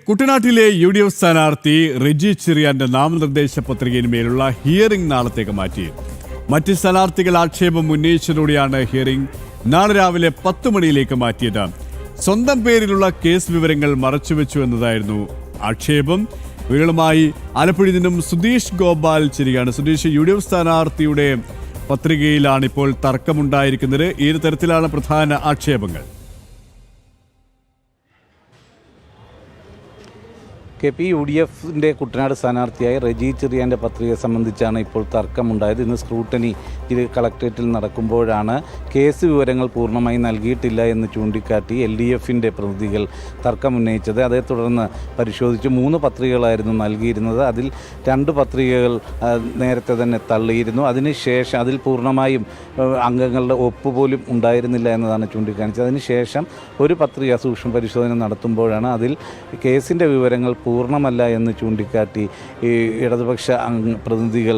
കുട്ടനാട്ടിലെ UDF സ്ഥാനാർത്ഥി റെജി ചെറിയാന്റെ നാമനിർദ്ദേശ പത്രികയിന്മേലുള്ള ഹിയറിംഗ് നാളത്തേക്ക് മാറ്റി. മറ്റ് സ്ഥാനാർത്ഥികൾ ആക്ഷേപം ഉന്നയിച്ചതോടെയാണ് ഹിയറിംഗ് നാളെ രാവിലെ 10 മണിയിലേക്ക് മാറ്റിയത്. സ്വന്തം പേരിലുള്ള കേസ് വിവരങ്ങൾ മറച്ചുവെച്ചു എന്നതായിരുന്നു ആക്ഷേപം. വിവരങ്ങളുമായി ആലപ്പുഴയിൽ നിന്നും സുധീഷ് ഗോപാൽ ചേരുകയാണ്. സുധീഷ്, UDF സ്ഥാനാർത്ഥിയുടെ പത്രികയിലാണ് ഇപ്പോൾ തർക്കമുണ്ടായിരിക്കുന്നത്. ഏത് തരത്തിലാണ് പ്രധാന ആക്ഷേപങ്ങൾ? UDFിൻ്റെ കുട്ടനാട് സ്ഥാനാർത്ഥിയായ റെജി ചെറിയാൻ്റെ പത്രികയെ സംബന്ധിച്ചാണ് ഇപ്പോൾ തർക്കമുണ്ടായത്. ഇന്ന് സ്ക്രൂട്ടനി കളക്ടറേറ്റിൽ നടക്കുമ്പോഴാണ് കേസ് വിവരങ്ങൾ പൂർണ്ണമായി നൽകിയിട്ടില്ല എന്ന് ചൂണ്ടിക്കാട്ടി LDFിൻ്റെ പ്രതിനിധികൾ തർക്കമുന്നയിച്ചത്. അതേ തുടർന്ന് പരിശോധിച്ച് 3 പത്രികകളായിരുന്നു നൽകിയിരുന്നത്. അതിൽ 2 പത്രികകൾ നേരത്തെ തന്നെ തള്ളിയിരുന്നു. അതിനുശേഷം അതിൽ പൂർണ്ണമായും അംഗങ്ങളുടെ ഒപ്പുപോലും ഉണ്ടായിരുന്നില്ല എന്നതാണ് ചൂണ്ടിക്കാണിച്ചത്. അതിനുശേഷം ഒരു പത്രിക സൂക്ഷ്മ പരിശോധന നടത്തുമ്പോഴാണ് അതിൽ കേസിൻ്റെ വിവരങ്ങൾ പൂർണ്ണമല്ല എന്ന് ചൂണ്ടിക്കാട്ടി ഇടതുപക്ഷ പ്രതിനിധികൾ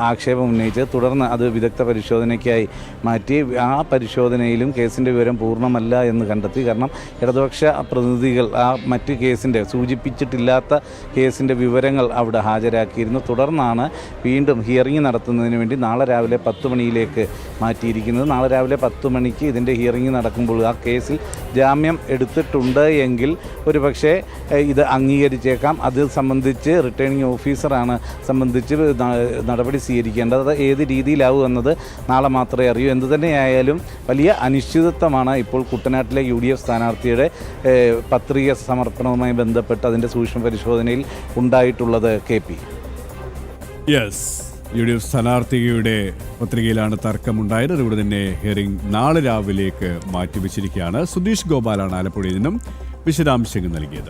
ആക്ഷേപം ഉന്നയിച്ച് തുടർന്ന് അത് വിദഗ്ധ പരിശോധനയ്ക്കായി മാറ്റി. ആ പരിശോധനയിലും കേസിൻ്റെ വിവരം പൂർണ്ണമല്ല എന്ന് കണ്ടെത്തി. കാരണം ഇടതുപക്ഷ പ്രതിനിധികൾ ആ മറ്റ് കേസിൻ്റെ സൂചിപ്പിച്ചിട്ടില്ലാത്ത കേസിൻ്റെ വിവരങ്ങൾ അവിടെ ഹാജരാക്കിയിരുന്നു. തുടർന്നാണ് വീണ്ടും ഹിയറിംഗ് നടത്തുന്നതിന് വേണ്ടി നാളെ രാവിലെ 10 മണിയിലേക്ക് മാറ്റിയിരിക്കുന്നത്. നാളെ രാവിലെ 10 മണിക്ക് ഇതിൻ്റെ ഹിയറിംഗ് നടക്കുമ്പോൾ ആ കേസിൽ ജാമ്യം എടുത്തിട്ടുണ്ട് എങ്കിൽ ഒരുപക്ഷെ ഇത് അംഗീകരിച്ചേക്കാം. അത് സംബന്ധിച്ച് റിട്ടേണിംഗ് ഓഫീസറാണ് സംബന്ധിച്ച് നടപടി സ്വീകരിക്കേണ്ടത്. അത് ഏത് രീതിയിലാവും എന്നത് നാളെ മാത്രമേ അറിയൂ. എന്തു തന്നെയായാലും വലിയ അനിശ്ചിതത്വമാണ് ഇപ്പോൾ കുട്ടനാട്ടിലെ UDF സ്ഥാനാർത്ഥിയുടെ പത്രിക സമർപ്പണവുമായി ബന്ധപ്പെട്ട് അതിൻ്റെ സൂക്ഷ്മ പരിശോധനയിൽ ഉണ്ടായിട്ടുള്ളത്. UDF സ്ഥാനാർത്ഥിയുടെ പത്രികയിലാണ് തർക്കമുണ്ടായത്. അതുകൊണ്ട് തന്നെ ഹിയറിംഗ് നാളെ രാവിലേക്ക് മാറ്റിവെച്ചിരിക്കുകയാണ്. സുധീഷ് ഗോപാലാണ് ആലപ്പുഴയിൽ നിന്നും വിശദാംശങ്ങൾ നൽകിയത്.